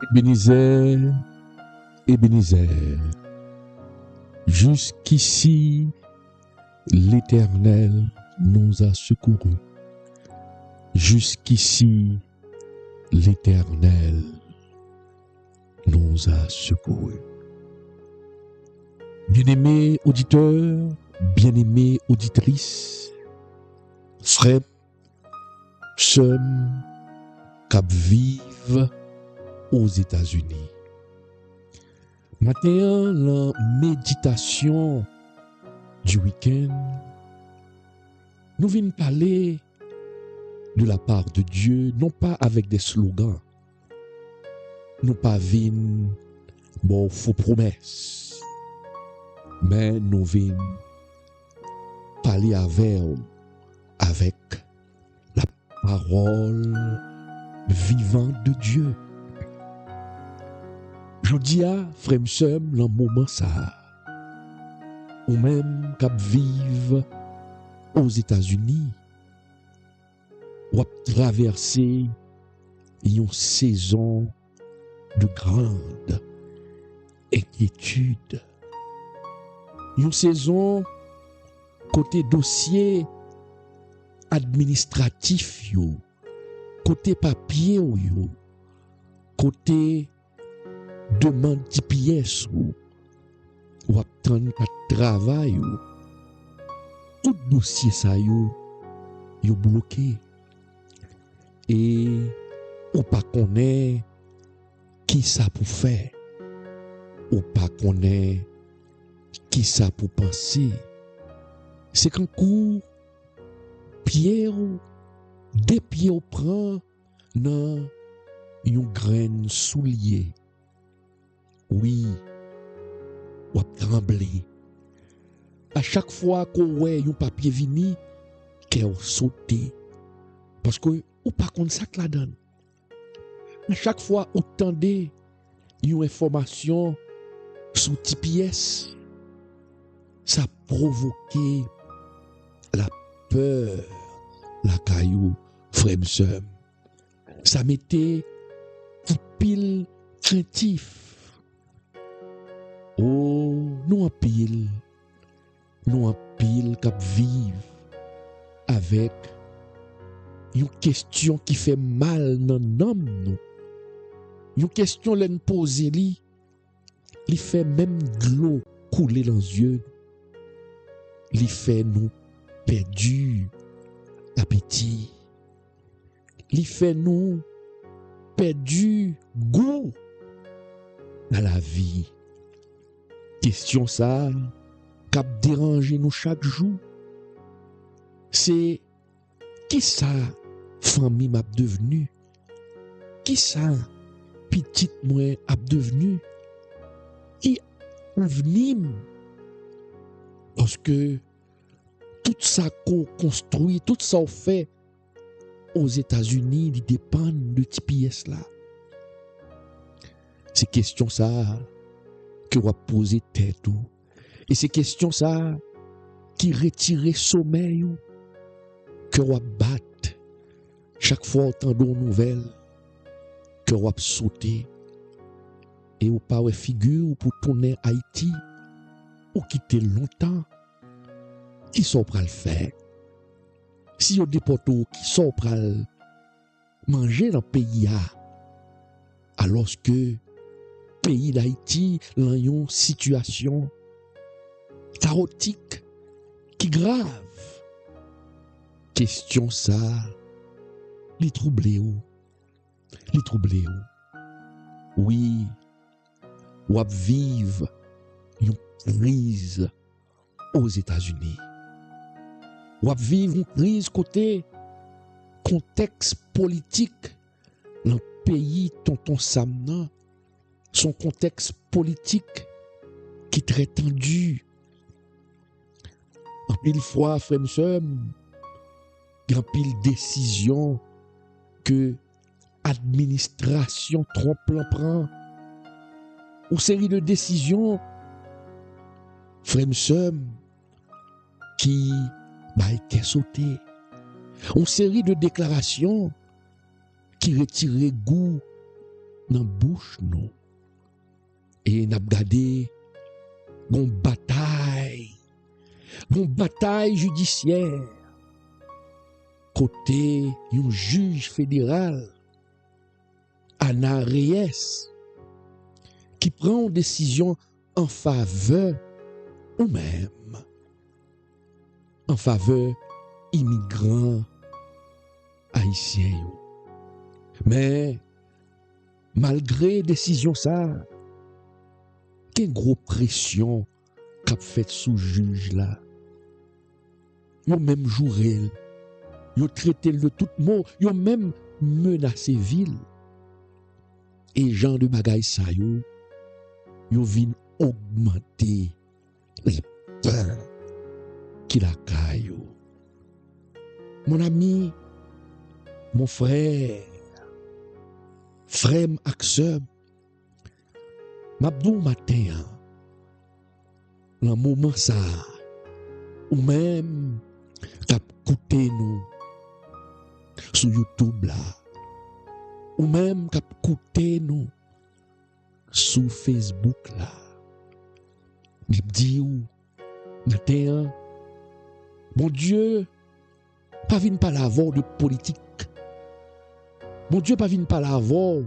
Ebenezer, Ebenezer, jusqu'ici l'Éternel nous a secourus. Jusqu'ici l'Éternel nous a secourus. Bien-aimés auditeurs, bien-aimées auditrices, frères, sœurs, cap vive aux États-Unis. Matin, la méditation du week-end, nous venons parler de la part de Dieu, non pas avec des slogans, nous pas venons bon faux promesses, mais nous venons parler avec la parole vivante de Dieu. Je dis à frère sœur, dans moment ça, ou même cap vive aux États-Unis, ou à traverser une saison de grande inquiétude. Une saison côté dossier administratif, côté papier, côté demande de pièces, ou attendre à travail, tout dossier ça yo bloqué. Et ou pas connaît qui ça pour faire, ou pas connaît qui ça pour penser. C'est qu'un coup pierre des pieds au prend dans une graine soulier. Oui, ou trembler. À chaque fois qu'on voit un papier vini, qu'elle sauté. Parce que ou pas contre ça que la donne. À chaque fois où tendez une information sous TPS, ça provoquait la peur, la caillou, frère sœur. Ça mettait tout pile craintif. Oh, nous en pile cap vive avec une question qui fait mal dans l'homme nous. Une question l'en poser li fait même de l'eau couler dans les yeux. Li fait nous perdu appétit. Li fait nous perdu goût dans la vie. Question ça cap déranger nous chaque jour. C'est qui ça famille m'a devenu? Qui ça petite moi a devenu? Qui venir? Parce que tout ça qu'on construit, tout ça on fait aux États-Unis, il dépend de ces pièces là. C'est question ça que on va poser tête ou. Et c'est question ça qui retire sommeil ou que on va battre chaque fois entendons nouvelles que on va sauter et ou pas figure ou pour tourner Haïti ou quitter longtemps. Qui sont prêts à le faire? Si on déporte qui sont prêts à manger dans le pays alors que pays d'Haïti dans une situation chaotique qui grave. Question ça, les troubler où? Les troubler où? Oui, ou vivre une crise aux États-Unis. Ou vivre une crise côté contexte politique dans le pays tonton Samna, son contexte politique qui est très tendu. En pile fois, frère et sœur, en pile décision que administration trop prend, ou série de décisions, frère et sœur, qui été sauté. Une série de déclarations qui retiraient goût dans bouche nous et n'a regardé une bataille judiciaire côté un juge fédéral Ana Reyes qui prend une décision en faveur ou même en faveur immigrants haïtiens. Mais malgré décision ça, quelle grosse pression qu'a fait sous juge là. Yo même jouré, yo traité de tout mot, yo même menacé ville. Et gens de bagay sa yo vinn augmenter les peurs qui la caillou. Mon ami, mon frère ak sœur, m'abdou matin, dans moment ça, ou même k'ap koute nous sur YouTube là, ou même k'ap koute nous sur Facebook là. Me dit ou matin, mon Dieu, pas vinn pas l'avoir de politique. Mon Dieu, pas vinn pas l'avoir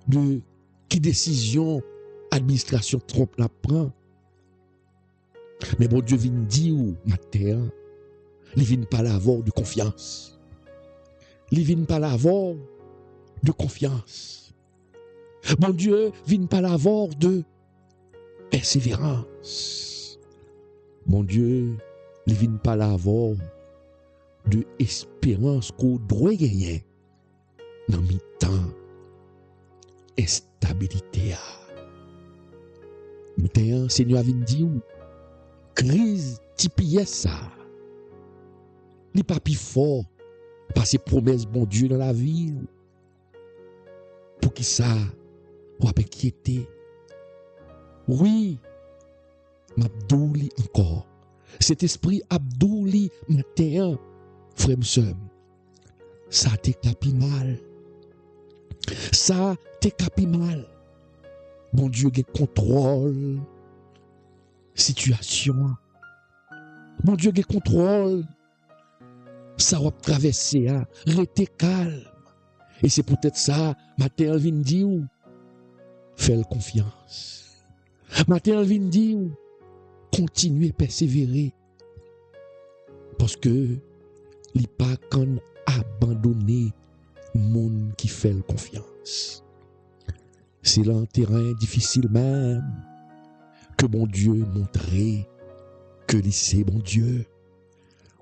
de qui décision administration Trump la prend. Mais mon Dieu vient dire matin, il vient pas l'avoir de confiance. Il vient pas l'avoir de confiance. Mon Dieu vient pas l'avoir de persévérance. Mon Dieu, il vient pas l'avoir de espérance qu'on doit gagner dans mi-temps instabilité. Maintenant, Seigneur vient dire crise typique ça. Li pas plus fort parce que promesse bon Dieu dans la vie. Pour qui ça ou inquiéter. Oui, m'abdouli encore. Cet esprit abdouli matin, frère m'seur. Ça te capi mal. Ça te capi mal. Bon Dieu qui contrôle situation. Bon Dieu qui contrôle ça va traverser, rester calme. Et c'est peut-être ça, matin vient dire, fais confiance. Matin vient dire, continuez à persévérer. Parce que, il pas quand abandonner monde qui fait confiance. C'est là un terrain difficile même que bon Dieu montrer que c'est bon Dieu.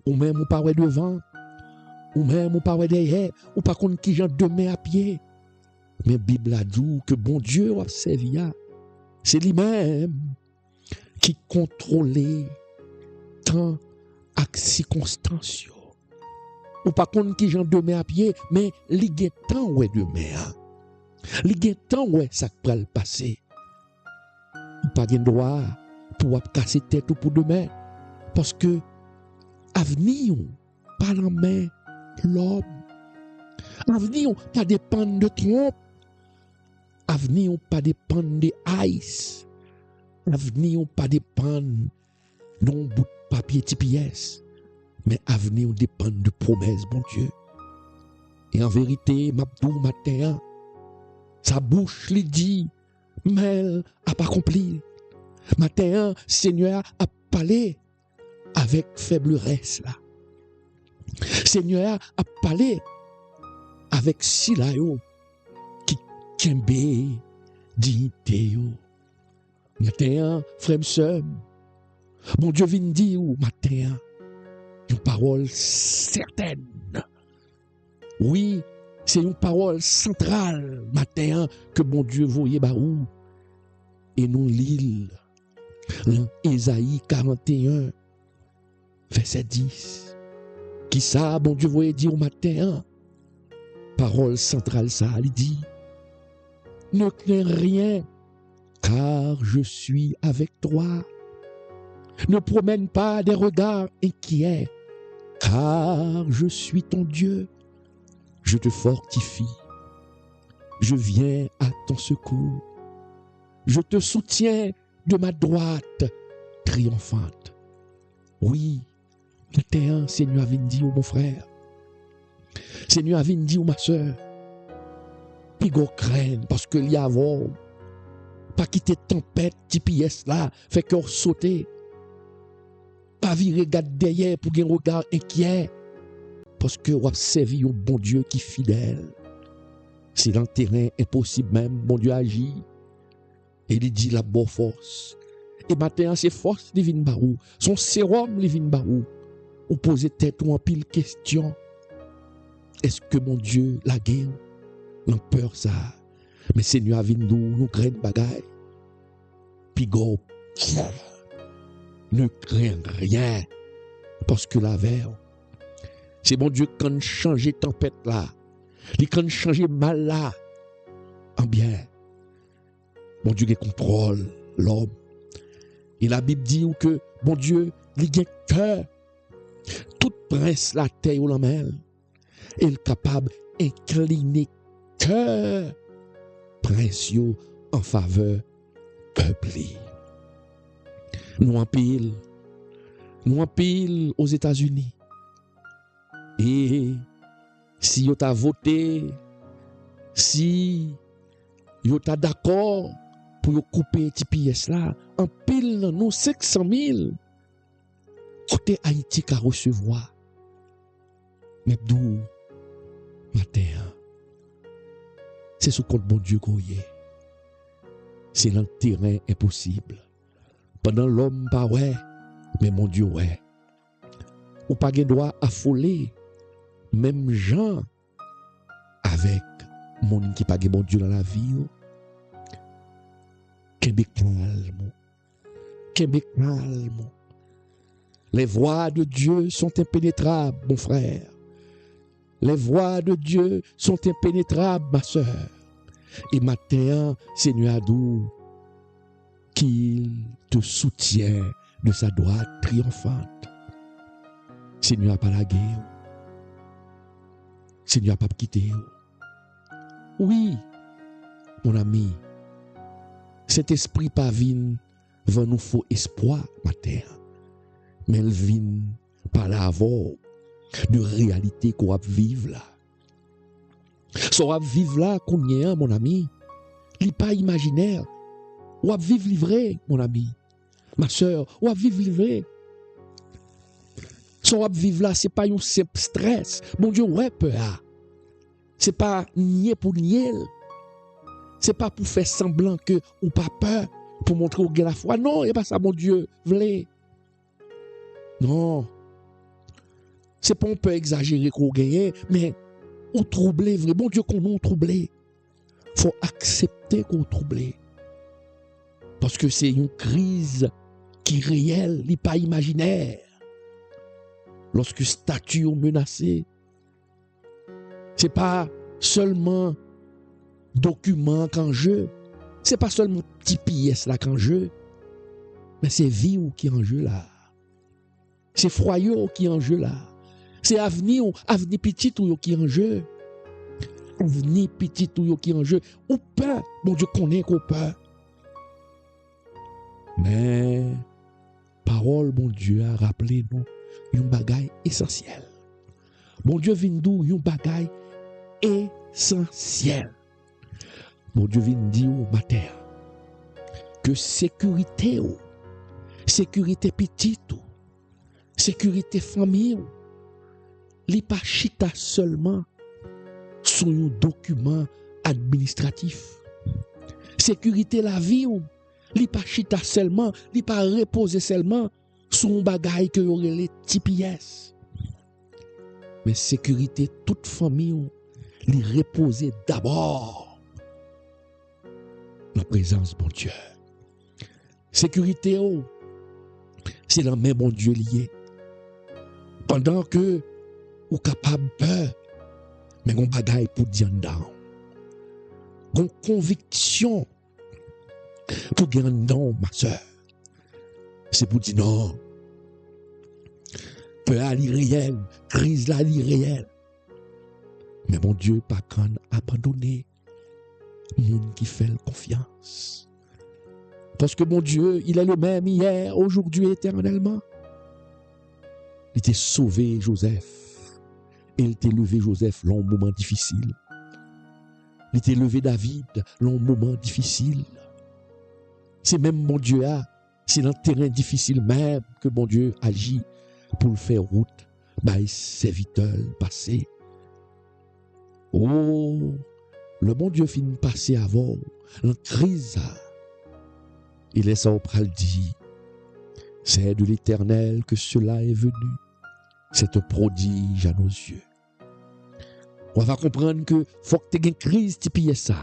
Ou même ou pas devant, ou même ou pas derrière, ou pas contre qui j'en demain à pied. Mais Bible a dit que bon Dieu a servi. C'est lui-même qui contrôlait temps et circonstances. Ou pas contre qui j'en demain à pied, mais li gen temps ouais demain. Li gen temps ouais ça va le passer. Ou pas gen droit pour casser tête ou pour demain. Parce que avenir pas la main l'homme. Avenir pas dépendre de Trump. Avenir pas dépendre de ICE. Avenir pas dépendre d'un bout de papier TPS. Mais avenir dépend de promesses, bon Dieu. Et en vérité, m'abdou matin, sa bouche lui dit, mais elle n'a pas accompli. Matin, Seigneur a parlé avec faiblesse là. Seigneur a parlé avec silayo qui kembe dignité yo. Matin, frère sœur, mon Dieu vient dire matin une parole certaine. Oui, c'est une parole centrale matin que mon Dieu voyait baou et nous l'île dans Ésaïe 41 verset 10. Qui ça, bon Dieu voyait dire au matin, parole centrale ça, il dit, ne crains rien, car je suis avec toi. Ne promène pas des regards inquiets, car je suis ton Dieu. Je te fortifie, je viens à ton secours. Je te soutiens de ma droite triomphante. Oui, matin, Seigneur a dit mon frère. Seigneur a dit ma soeur. Puis go craindre parce que il y a avant pas quitter tempête TPS là fait que sauter. Pas virer regarder derrière pour un regard inquiet parce que on a servi un bon Dieu qui est fidèle. C'est dans le terrain impossible même, bon Dieu agit. Et il dit la bonne force. Et maintenant, c'est force divine barou, son sérum divine barou. Ou poser tête ou en pile question. Est-ce que mon Dieu la guerre? L'en peur ça. Mais Seigneur a vu nous crains bagaille. Puis go, ne crains rien. Parce que la verre, c'est mon Dieu quand changer tempête là. Il quand changer mal là. En bien. Mon Dieu qui contrôle l'homme. Et la Bible dit que mon Dieu, il a cœur. Tout prince la terre ou la mer. Il est capable d'incliner cœur prince en faveur peuple. Nous en pile aux États-Unis. Et si vous avez voté, si vous êtes d'accord pour couper TPS là, en pile nous 500 000 côté Haïti qu'à recevoir. Mais d'où matin, c'est ce compte bon Dieu qu'on y est. C'est dans le terrain impossible. Pendant l'homme pas ouais, mais mon Dieu ouais. Ou pas de droit affoler, même gens avec monde qui pas de bon Dieu dans la vie. Québec calme. Les voies de Dieu sont impénétrables, mon frère. Les voies de Dieu sont impénétrables, ma soeur. Et matin, Seigneur Adou, qu'il te soutient de sa droite triomphante. Seigneur n'a pas la guerre. Seigneur n'a pas quitté. Oui, mon ami, cet esprit pas vin va nous faut espoir, matin. Mais elle vient par l'avant de réalité qu'on va vivre là. Ce qu'on va vivre là, qu'on y est, mon ami, il n'est pas imaginaire. On va vivre livré, mon ami. Ma soeur, on va vivre livré. Ce qu'on va vivre là, ce n'est pas un simple stress. Mon Dieu, ouais, peur. Ce n'est pas nier pour nier. Ce n'est pas pour faire semblant que ou pas peur, pour montrer au gars la foi. Non, il n'y a pas ça, mon Dieu, voulez. Non. C'est pas on peut exagérer qu'on gagne, mais on troublé, vrai. Bon Dieu, qu'on nous troublé. Faut accepter qu'on troublé. Parce que c'est une crise qui est réelle, n'est pas imaginaire. Lorsque statut est menacé, c'est pas seulement document qu'en jeu, c'est pas seulement petit pièce là qu'en jeu, mais c'est vie qui est en jeu là. C'est foyer qui est en jeu là. C'est avenir petit ou qui est en jeu. Avenir petit ou qui est en jeu. Ou peur, bon Dieu connaît qu'on peur. Mais parole, bon Dieu a rappelé nous un bagaille essentiel. Bon Dieu vient d'où un bagaille essentiel. Bon Dieu vient dire au matin que sécurité petite, sécurité famille, li pas chita seulement sur un document administratif. Sécurité la vie, li pas chita seulement, li pas reposer seulement sur un bagage que aurait les TPS. Mais sécurité toute famille, li reposer d'abord la présence de mon Dieu. Sécurité, c'est la main mon Dieu lié. Pendant que ou capable peur, mais on bagaille pour dire non. On conviction pour dire non, ma soeur. C'est pour dire non. Peur à l'irréel, crise à l'irréel. Mais mon Dieu, pas quand abandonné. Monde qui fait confiance. Parce que mon Dieu, il est le même hier, aujourd'hui, éternellement. Il t'a sauvé Joseph. Et il t'a levé Joseph dans un moment difficile. Il t'a levé David dans un moment difficile. C'est même mon Dieu, c'est dans le terrain difficile même que mon Dieu agit pour le faire route, by serviteur passé. Oh, le bon Dieu finit passer avant, la crise, il laisse au pral dit, c'est de l'Éternel que cela est venu, c'est un prodige à nos yeux. On va comprendre que faut que tu aies une crise, tu pilles ça.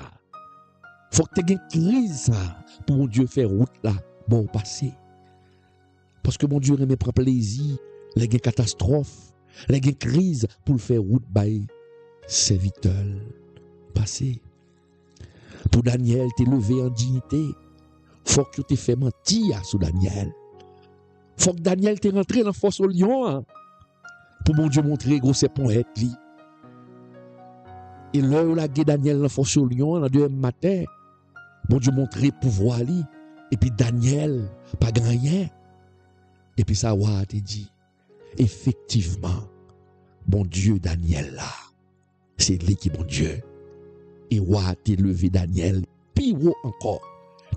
Faut que tu aies une crise, ça, pour mon Dieu faire route là, bon passé. Parce que mon Dieu aime prendre plaisir, les gains catastrophes, les gains crise pour le faire route by serviteur passé. Pour Daniel, t'es levé en dignité. Faut que tu t'es fait mentir sur Daniel. Faut que Daniel t'es rentré dans la force au lion. Hein, pour mon Dieu montrer gros c'est pour être lui. Et l'heure où la guerre Daniel dans la force au lion, le deuxième matin, bon Dieu montrer pouvoir lui. Et puis Daniel, pas grand rien. Et puis ça va te dit, effectivement, bon Dieu Daniel là, c'est lui qui est bon Dieu. Et wa te levé Daniel, plus gros encore,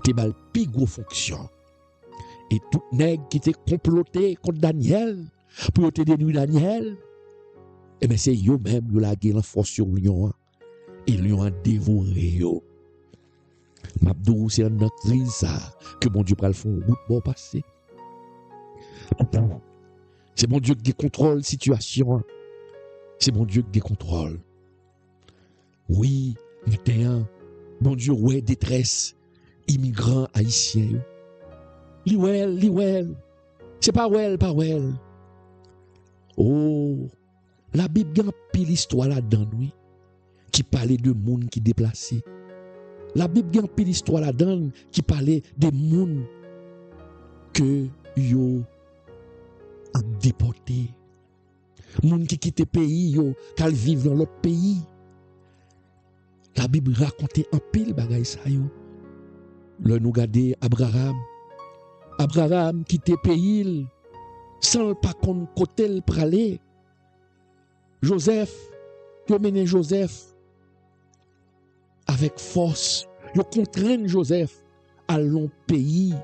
te bal plus gros fonction. Et tout nèg qui te comploté contre Daniel, pour te dénuire Daniel, et bien c'est yo même yo la guerre en force sur lion, et lion a dévoré yo. M'abdou c'est dans crise ça que bon Dieu pral font route bon passer. C'est bon Dieu qui contrôle situation. C'est bon Dieu qui contrôle. Oui, matin, bon Dieu ouais détresse immigrants haïtiens. Liwel. C'est pas well. Oh, la Bible gagne pile histoire là-dedans oui, qui parlait de monde qui déplacé. La Bible gagne pile histoire là-dedans qui parlait des monde que yo a déporté. Moun qui quitte pays yo, qu'al vivre dans l'autre pays. La Bible raconte un pile bagay sa yo. Le nous garder Abraham quitte pays sans pas qu'on côté le pralé. Joseph, yo mené Joseph avec force. Yo contraint Joseph à l'on pays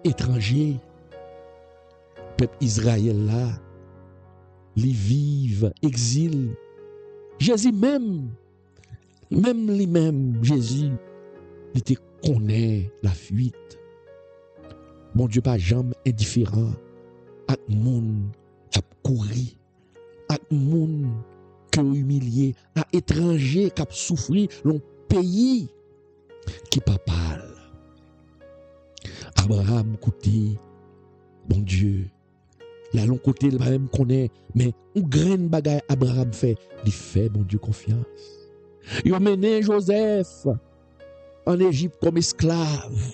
étranger. Peuple Israël là, li vive exil. Jésus même lui-même, Jésus, il te connaît la fuite. Mon Dieu pas jamais indifférent à moun qui a couru, à moun qui a humilié, à étranger qui a souffri, l'on pays qui pas parle. Abraham côté, bon Dieu, là l'on côté le même connaît, mais un grain bagay Abraham fait, il fait bon Dieu confiance. Il a mené Joseph en Égypte comme esclave.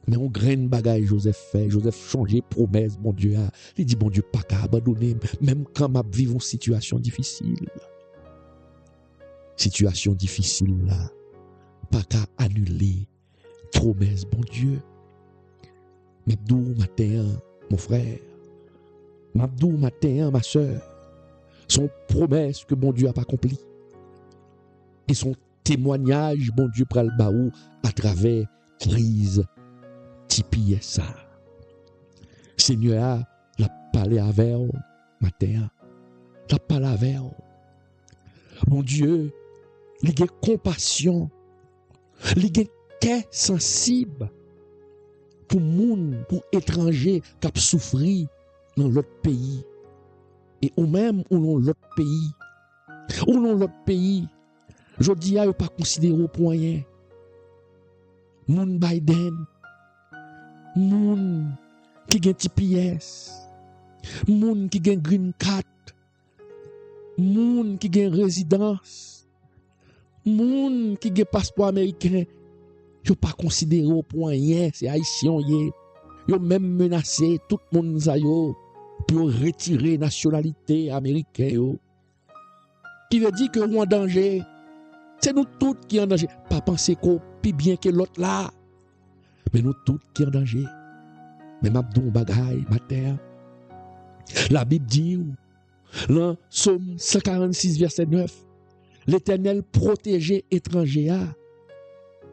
Mais on graine bagaille Joseph fait. Joseph changé promesse, mon Dieu. Il dit, mon Dieu, pas qu'à abandonner, même quand m'a vivre une situation difficile. Situation difficile là. Pas qu'à annuler promesse, mon Dieu. M'abdou matin, mon frère. M'abdou matin, ma soeur. Son promesse que mon Dieu a pas accompli. Et son témoignage, mon Dieu, pral baou à travers crise tipi ça. Seigneur, la parlé avec vous, matin. La parlé avec vous. Mon Dieu, il a compassion. Il a cœur sensible pour moun, pour étrangers qui ont souffert dans l'autre pays. Et ou même ou dans l'autre pays. Ou dans l'autre pays. Je dis à eux pas considérer pour rien. Moun Biden, moun qui gen TPS, moun qui gen green card, moun qui gen résidence, moun qui gen passeport américain, je pas considérer pour rien, c'est haïtien yé. Yo même menacé tout le monde za yo pour retirer nationalité américaine yo. Qui veut dire que ou en danger. C'est nous tous qui en danger. Pas penser qu'on plus bien que l'autre là. Mais nous tous qui en danger. Mais m'abdou bagay, ma terre. La Bible dit, dans Psaume 146, verset 9, l'Éternel protégeait étranger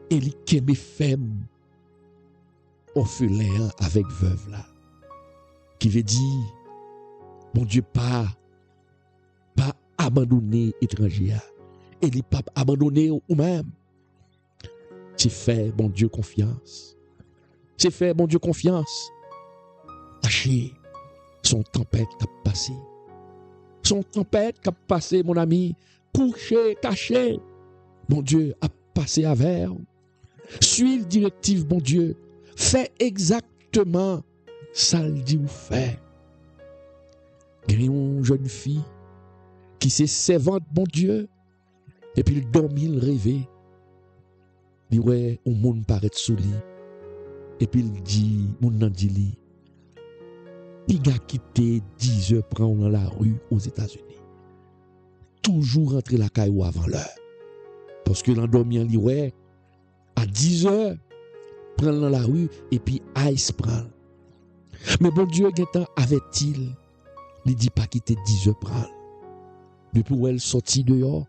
et li kembe femme orphelin avec veuve là. Qui veut dire, mon Dieu, pas abandonner étranger et li pas abandonner ou même. Tu fais, mon Dieu, confiance. Tu fais, mon Dieu, confiance. Tâchez son tempête qui a passé. Son tempête qui a passé, mon ami. Couché, caché. Mon Dieu a passé à vers. Suis le directive, mon Dieu. Fais exactement ça le dit ou fait. Une jeune fille qui s'est servante, mon Dieu. Et puis il dormit, il rêvait. Il ouais, un monde paraît sous lui. Et puis il dit, mon nan dit lui, il a quitté 10 heures prendre dans la rue aux États-Unis. Toujours rentrer la caillou avant l'heure. Parce que l'endormi, il ouais, à 10 heures, prendre dans la rue et puis ice prend. Mais bon Dieu, Gaëtan avait-il, il dit pas quitter 10 heures prendre. Depuis où elle sortit dehors,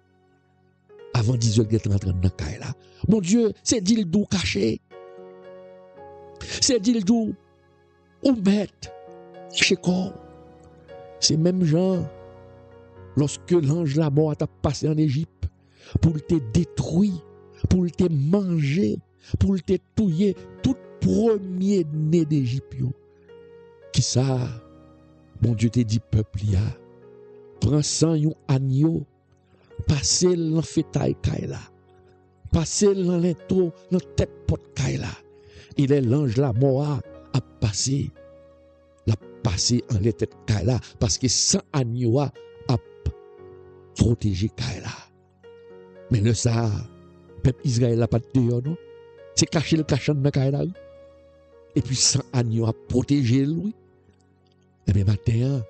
avant 10 heures, Gaëtan rentre dans la caille là. Mon Dieu, c'est dit le doux caché. C'est dit le doux ou mettre chez corps. C'est même genre, lorsque l'ange la mort a passé en Égypte, pour te détruire, pour te manger, pour te touiller, tout premier né d'Égypte. Qui ça, mon Dieu te dit, peuple, ya, prends sang yon agneau, passez l'en fétail kaila, passez l'en lento, l'en tête pot kaila. Il est l'ange la mort a passé en les têtes kaila, parce que sang agneau a protégé kaila. Mais le ça, peuple Israël n'a pas de dehors, non? C'est caché le cachant de kaila. Et puis sang agneau a protégé lui. Et bien matin,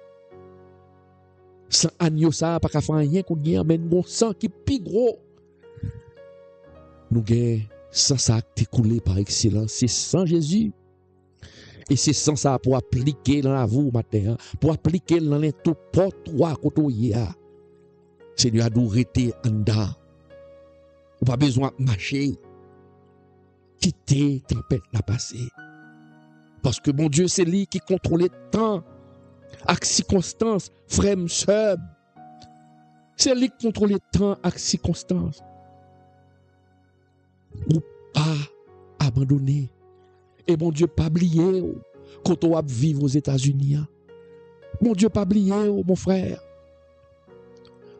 sang agneau ça pas qu'à faire rien qu'on y amène mon sang qui plus gros. Nous gain sang ça qui coulé par excellence, c'est sang Jésus. Et c'est sans ça pour appliquer dans la vous matin, pour appliquer dans les tout porte trois côté Seigneur a dû rester en dedans. Ou pas besoin de marcher. Quitter tempête la passé. Parce que mon Dieu, c'est lui qui contrôle le temps. Avec circonstances, frère, sœur. C'est lui qui contrôle le temps avec circonstances. Ou pas abandonner. Et mon Dieu, pas oublier quand on va vivre aux États-Unis. Mon Dieu, pas oublier, mon frère.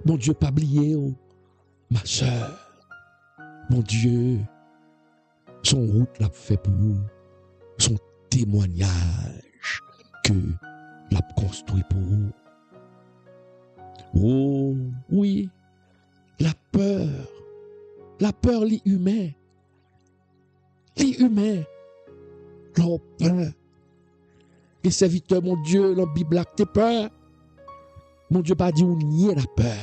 Mon Dieu, pas oublier, ma sœur. Mon Dieu, son route l'a fait pour vous. Son témoignage que l'a construit pour vous. Oh, oui, la peur l'est humain. L'est humain. Leur peur. Les serviteurs, mon Dieu, dans la Bible, t'es peur. Mon Dieu, pas dit on nie la peur.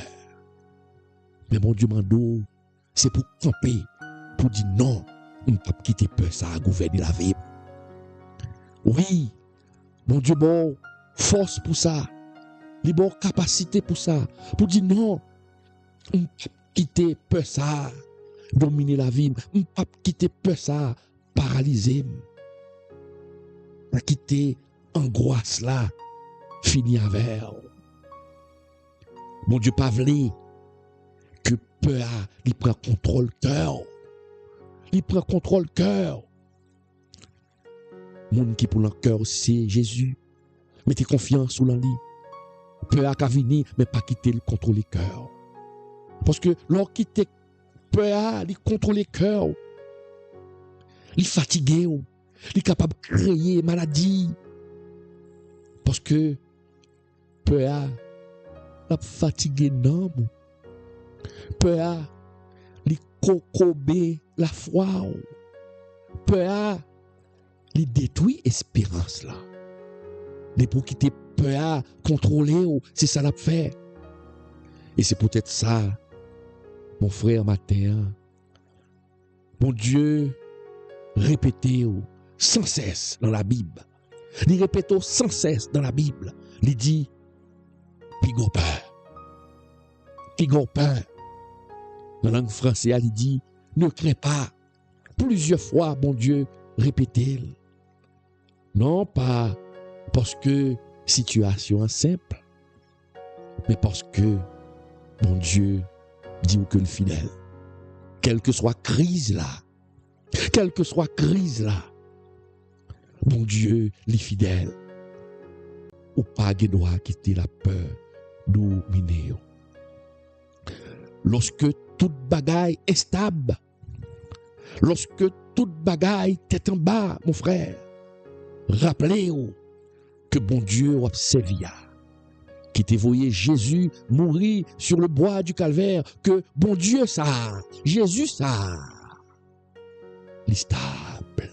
Mais mon Dieu, mando, c'est pour camper, pour dire non, on ne peut pas quitter peur, ça a gouverné la vie. Oui, mon Dieu, bon, force pour ça. Les bonnes capacités pour ça. Pour dire non, on ne peut pas quitter peur, ça dominer la vie. On ne peut pas quitter peur, ça paralyser. On quitter angoisse là, fini avec. Mon Dieu, pas voulu que peur, il prend contrôle cœur. Il prend contrôle cœur. Mon qui pour le cœur, c'est Jésus. Mettez confiance sous l'enlit. Peur a venir, mais pas quitter le contrôle cœur. Parce que lorsqu'il quitte peur, il contrôle le cœur. Il est fatigué, il est capable de créer maladie. Parce que peur a fatigué non. Peur il cocobé la foi. Peur il détruit espérance là. Mais pour quitter peur, contrôler, c'est ça l'a fait. Et c'est peut-être ça Mon frère matin, mon Dieu, répétez sans cesse dans la Bible. Il répète sans cesse dans la Bible. Il dit, pigopin. Dans la langue française, il dit, ne crains pas. Plusieurs fois, bon Dieu, répétez. Non pas parce que situation est simple, mais parce que bon Dieu dit que le fidèle, quelle que soit crise là, bon Dieu, les fidèles, ou pas qui doit quitter la peur dominer. Lorsque toute bagaille est stable, lorsque toute bagaille est en bas, mon frère, rappelez-vous que bon Dieu a servi, qui t'a voyé Jésus mourir sur le bois du calvaire, que bon Dieu ça, Jésus ça, il est stable.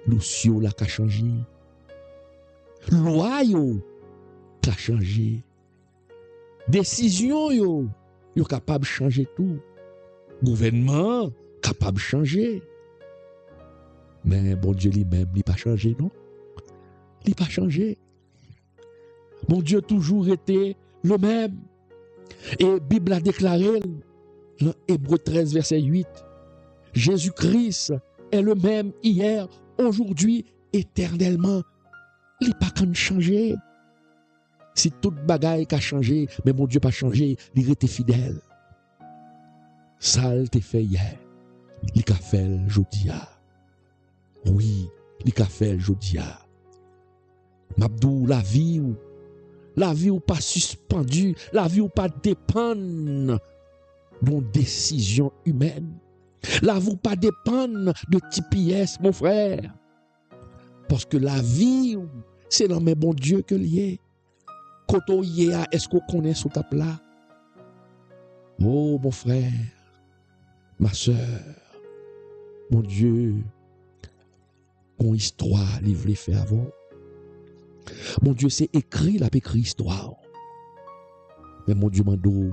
Lucio l'a changé. Loi yo l'a changé. Décision yo capable de changer tout. Gouvernement capable de changer. Mais bon Dieu lui-même, il n'a pas changé, non? Il n'a pas changé. Mon Dieu toujours été le même. Et la Bible a déclaré, dans Hébreux 13, verset 8, Jésus-Christ est le même hier, aujourd'hui, éternellement. Il n'a pas qu'à changer. Si toute bagaille a changé, mais mon Dieu n'a pas changé, il était fidèle. Ça, il t'a fait hier. Il a fait aujourd'hui. Oui, il a fait aujourd'hui. Mabdou, la vie ou pas suspendue, la vie ou pas dépendre d'une décision humaine. La vie ou pas dépendre de TPS, mon frère. Parce que la vie, c'est dans mes bons Dieu que lié. Quand on y est, est-ce qu'on connaît sous ta plat? Oh, mon frère, ma soeur, mon Dieu, qu'on histoire, il voulait faire avant. Mon Dieu, c'est écrit, la écrit histoire. Mais mon Dieu, mando,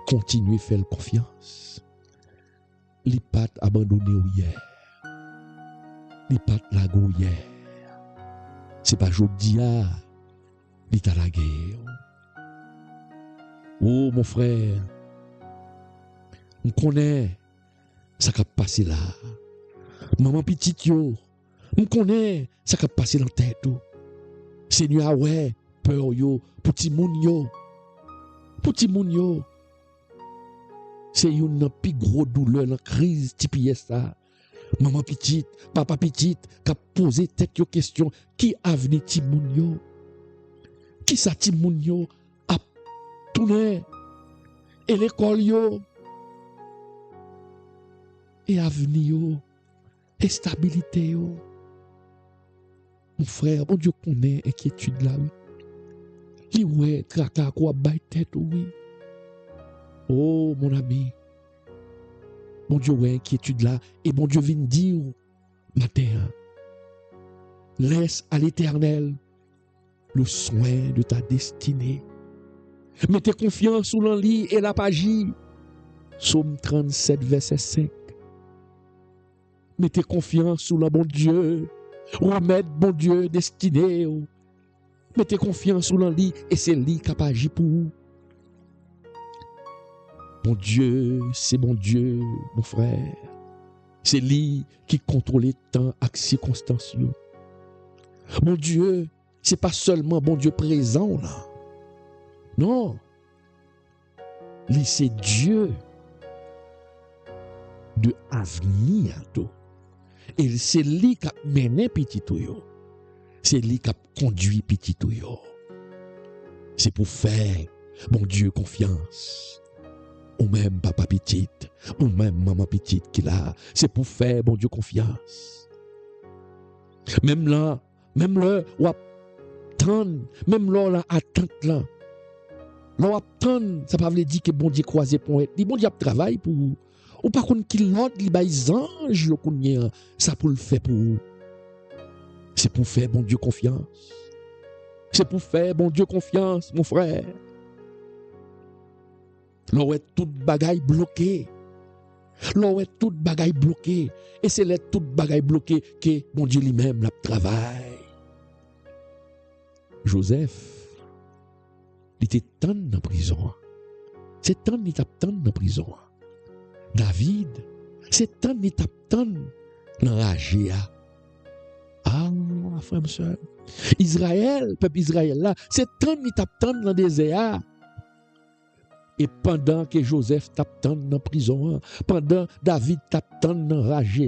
continue à faire confiance. Les pattes abandonnées hier. Les pattes lago hier. C'est pas Jodia, il t'a la guerre. Oh, mon frère, on connaît ça qui a passé là. Maman petite yo, on connaît ça qui a passé dans la tête. Seigneur, ouais, peur yo, petit moun yo. Petit moun yo. C'est une plus grosse douleur, une crise type ça. Maman petite, papa petite, qui a posé tête yo question, qui a venu ti moun yo? Qui sa ti moun yo a tourné? Et l'école yo? Et avenir yo? Et stabilité yo? Mon frère, mon Dieu connaît inquiétude là, oui. Li ouais, traka quoi bay tête, oui. Oh, mon ami. Mon Dieu, ouais, inquiétude là. Et mon Dieu vient dire, matin, laisse à l'Éternel le soin de ta destinée. Mettez confiance sous l'enlit et la pagie. Psaume 37, verset 5. Mettez confiance sous le bon Dieu. Remettre bon Dieu destiné. Mettez confiance sous l'enlit et c'est lui qui a agi pour vous. Mon Dieu, c'est mon Dieu, mon frère. C'est lui qui contrôle les temps et les circonstances. Mon Dieu, c'est pas seulement bon Dieu présent là. Non. Lui, c'est Dieu de avenir. Et c'est lui qui a mené petit touyo. C'est lui qui a conduit petit touyo. C'est pour faire, mon Dieu, confiance. Ou même papa petite, ou même maman petite qui l'a. C'est pour faire, mon Dieu, confiance. Même là, ou attendre, même là, la attente là. Là, attendre, ça ne veut pas dire que bon Dieu croisé pour être. Bon Dieu travaille pour vous. Ou par contre, qu'il l'autre, il y a des anges, ça pour le faire pour vous. C'est pour faire, bon Dieu, confiance. C'est pour faire, bon Dieu, confiance, mon frère. L'on est toute bagaille bloquée. L'on est toute bagaille bloquée. Et c'est là toute bagaille bloquée que mon Dieu lui-même la travaille. Joseph, il était tant dans la prison. C'est tant il était tant dans la prison. David, c'est tant il était tant dans la rage. Ah, frère, soeur. Israël, peuple Israël là, c'est tant il était tant dans le désert. Et pendant que Joseph tape tant dans la prison, pendant David tape tant dans la rage,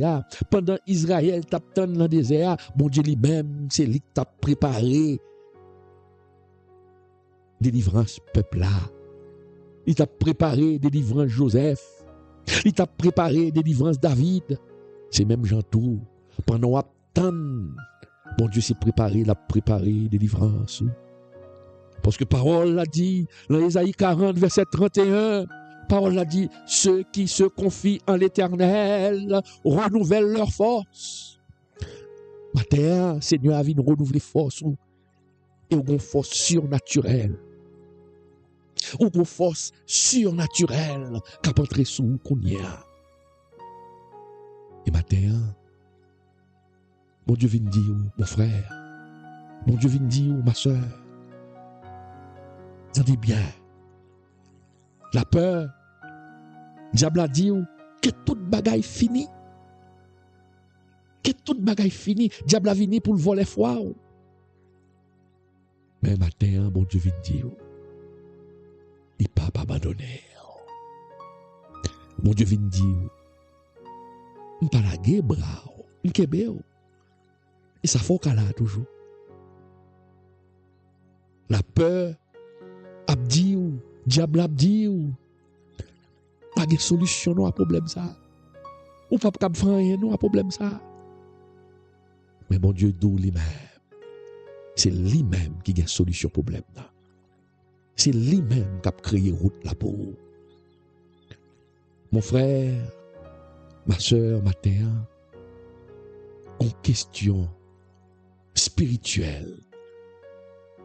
pendant Israël tape tant dans le désert, bon Dieu lui-même, c'est lui qui t'a préparé délivrance peuple là. Il t'a préparé délivrance Joseph. Il t'a préparé délivrance David. C'est même Jean tout. Pendant attend, bon Dieu s'est préparé, il a préparé délivrance. Parce que parole l'a dit dans Ésaïe 40 verset 31. Parole l'a dit, ceux qui se confient en l'Éternel renouvellent leur force. Matin, Seigneur a vu nous renouveler force et une force surnaturelle. Ou une force surnaturelle qui a entré sous qu'on y a. Et matin, mon Dieu vient dire, mon frère, mon Dieu vient dire, ma soeur, ça dit bien, la peur, diable a dit que toute bagaille fini, que toute bagaille fini, diable a venu pour le voler foi. Mais matin, mon Dieu vient dire, il ne peut pas abandonner. Mon Dieu vient dire, il ne peut pas la guébra, il ne peut pas. Et ça faut qu'elle a toujours. La peur, abdi ou, diable abdi ou, pas de solution non à problème ça. Ou pas de faire rien non à problème ça. Mais mon Dieu d'où lui-même. C'est lui-même qui a une solution au problème là. C'est lui-même qui a créé route là pour vous. Mon frère, ma soeur, ma terre, en question spirituelle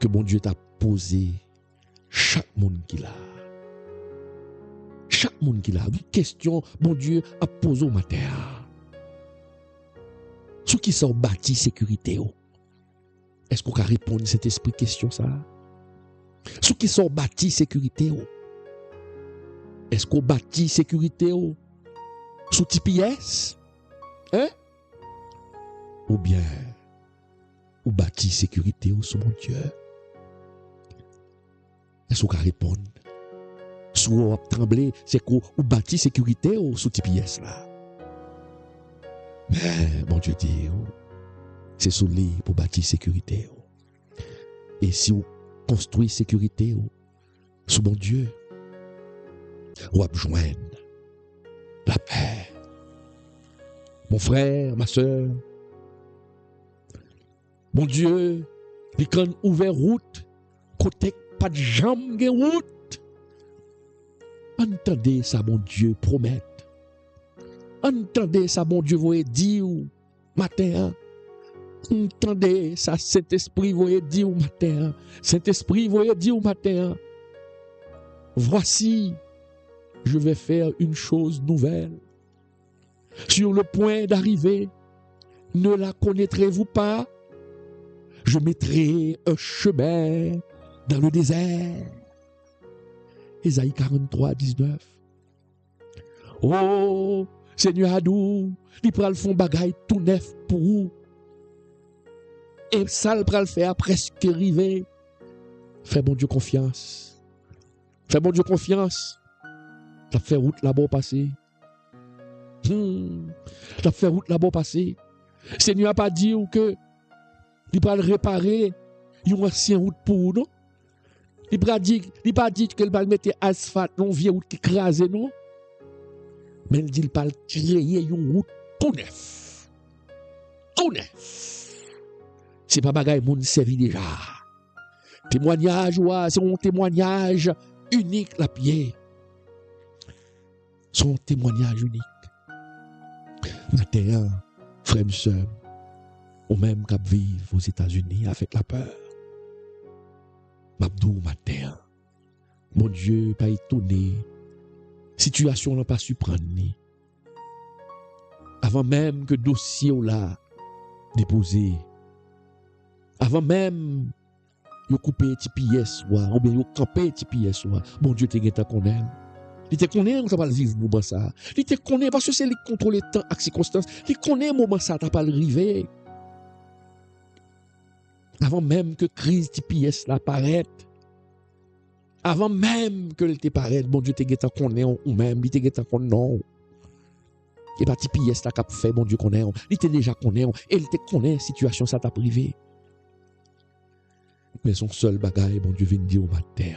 que mon Dieu t'a posé chaque monde qui l'a. Chaque monde qui l'a. Une question, mon Dieu a posé au matin. Ceux qui sont bâtis sécurité. Est-ce qu'on peut répondre à cet esprit question ça? Ceux qui sont bâtis sécurité. Est-ce qu'on bâtit sécurité sous TPS? Hein? Ou bien, ou bâtit sécurité sous mon Dieu? Est-ce qu'on peut répondre? Sous on tremblé, c'est qu'on bâtit sécurité sous TPS là. Mais mon Dieu dit, c'est sous lui pour bâtir sécurité. Et si on construit sécurité sous mon Dieu, on va joindre la paix. Mon frère, ma soeur, mon Dieu, il a ouvert route, côté pas de jambes de route. Entendez ça, mon Dieu, promet. Entendez ça, mon Dieu, vous dire matin. Entendez ça, Saint-Esprit, vous dire matin. Saint-Esprit, vous dire matin. Voici, je vais faire une chose nouvelle. Sur le point d'arriver, ne la connaîtrez-vous pas? Je mettrai un chemin dans le désert. Ésaïe 43, 19. Oh, Seigneur Adou, il prend le fond bagaille tout neuf pour vous. Et ça, il prend le faire presque arrivé. Fais mon Dieu confiance. Fais mon Dieu confiance. T'as fait route là-bas passer. T'as fait route là-bas passer. Seigneur n'a pas dit que il va réparer une ancienne route pour vous, non? Il n'a pas dit qu'il va mettre asphalte, non, vieille route qui crase, non? Mais il dit qu'il va créer une route tout neuf. Tout neuf. C'est pas bagaille moun servi déjà. Témoignage, c'est un témoignage unique la pied. Son témoignage unique. Matin, frère et sœur, ou même qui vivent aux États-Unis avec la peur. M'abdou matin, mon Dieu pas étonné situation n'a pas su prendre ni. Avant même que dossier ou là déposé, avant même yo coupé petit pièce ou bien yo campé petit pièce bon Dieu te geta connaît. Il te connaît on t'a pas vivre moment ça. Il te connaît parce que c'est lui contrôler temps et circonstances. Il connaît moment ça t'a pas arrivé. Avant même que crise petit pièce là paraît. Avant même que le te paraît, bon Dieu te geta connaît ou même il te geta connaît non. Et pas petit pièce là qu'a fait bon Dieu connaît. Il te déjà connaît et il te connaît situation ça t'a privé. Mais son seul bagaille, bon Dieu vient dire au matin,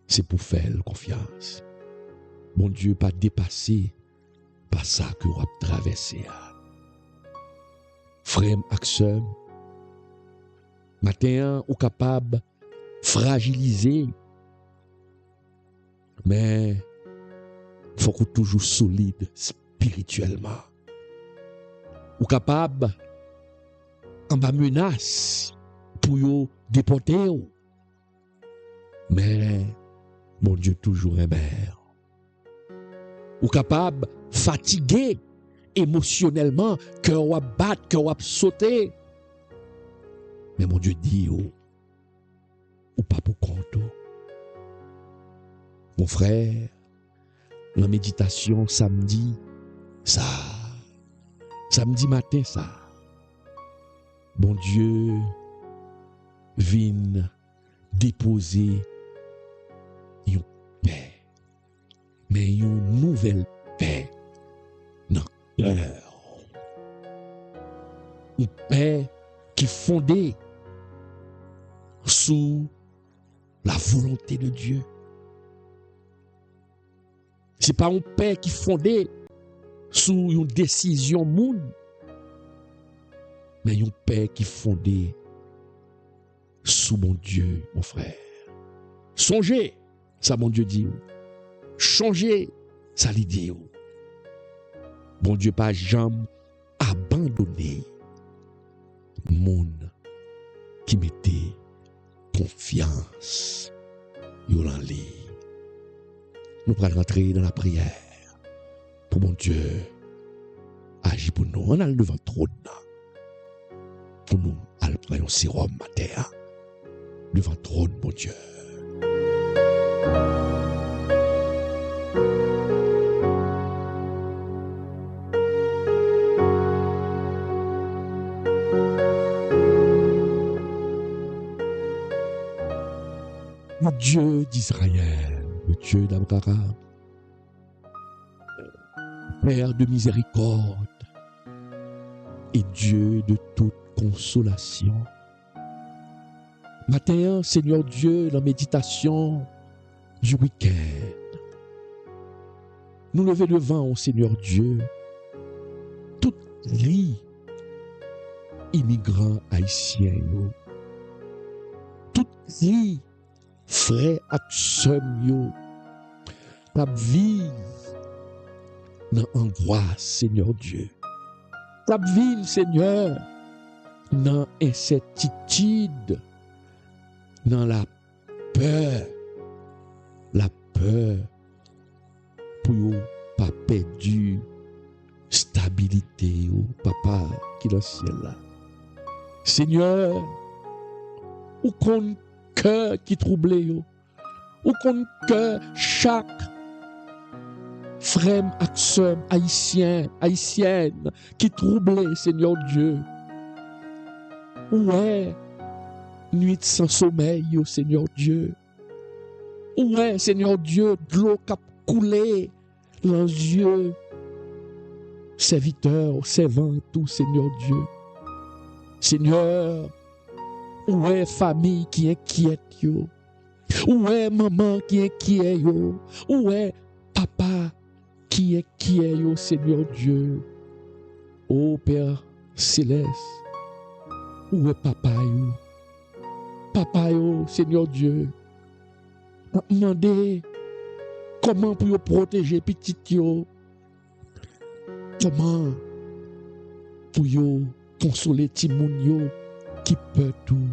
c'est pour faire confiance. Bon Dieu pas dépasser par ça que vous avez traversé. Frère Axel, matin ou capable fragiliser, mais faut qu'on toujours solide spirituellement. Ou capable en bas menace pour yo déporter. Mais mon Dieu toujours un mère. Ou capable fatigué émotionnellement, cœur ou battre, cœur ou sauter. Mais mon Dieu dit ou pas pour compte. Mon frère, la méditation samedi matin ça. Bon Dieu vient déposer une paix, mais une nouvelle paix dans le cœur. Une paix qui est fondée sous la volonté de Dieu. Ce n'est pas une paix qui est fondée sous une décision monde, mais une paix qui est fondée sous mon Dieu, mon frère. Songez, ça mon Dieu dit. Changez, ça l'idée. Bon Dieu pas jamais abandonné monde qui mettait confiance en lui. Nous allons rentrer dans la prière pour mon Dieu agir pour nous. On a le devant trône pour nous aller prendre un sérum matin devant trône, mon Dieu. Le Dieu d'Israël, le Dieu d'Abraham, Père de miséricorde et Dieu de toute consolation. Matin, Seigneur Dieu, la méditation du week-end, nous lever devant, Seigneur Dieu, toute vie immigrants haïtiens, toute vie frère ak sœur yo, t'a vivre dans angoisse, Seigneur Dieu. T'a vivre, Seigneur, dans incertitude, dans la peur pour yo pas perdu stabilité yo, papa qui dans le ciel là. Seigneur, ou qu'on cœur qui troublé yo, ou qu'on cœur chaque frère ak sœur haïtienne qui troublé, Seigneur Dieu. Ouais, nuit sans sommeil, yo, Seigneur Dieu. Ouais, Seigneur Dieu, de l'eau qui a coulé dans les yeux, serviteur, servant, tout, Seigneur Dieu. Seigneur, ouais, famille qui inquiète, yo. Ouais, maman qui inquiète, yo. Ouais, papa qui inquiète, yo, Seigneur Dieu. Oh, Père Céleste, ouais, papa, yo. Papa, yo, Seigneur Dieu. Demandez comment pour protéger petit yo. Comment pour yo consoler ti moun yo qui peut tout.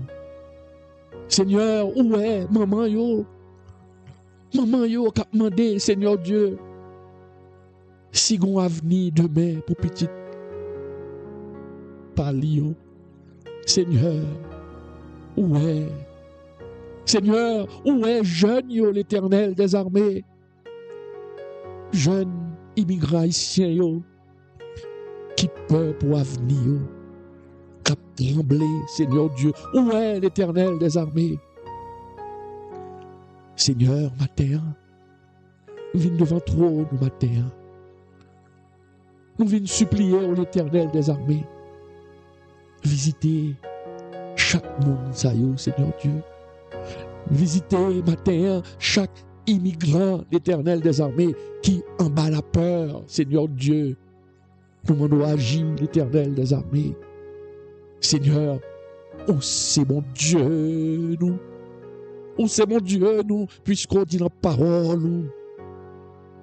Seigneur, où est maman yo? Maman yo k'ap demandé, Seigneur Dieu, si gon avenir demain pour petite Palio. Seigneur, où est? Seigneur, où est jeune yo l'Éternel des armées? Jeune immigrant haïtien yo, qui peur pour avenir yo, qui a tremblé, Seigneur Dieu. Où est l'Éternel des armées? Seigneur, matin, nous venons devant trône matin. Nous venons supplier au l'Éternel des armées. Visitez chaque monde, Seigneur Dieu. Visitez matin chaque immigrant, l'Éternel des armées, qui en bat la peur, Seigneur Dieu. Nous demandons agir, l'Éternel des armées. Seigneur, oh c'est mon Dieu, nous. Oh c'est mon Dieu, nous, puisqu'on dit dans la parole, nous.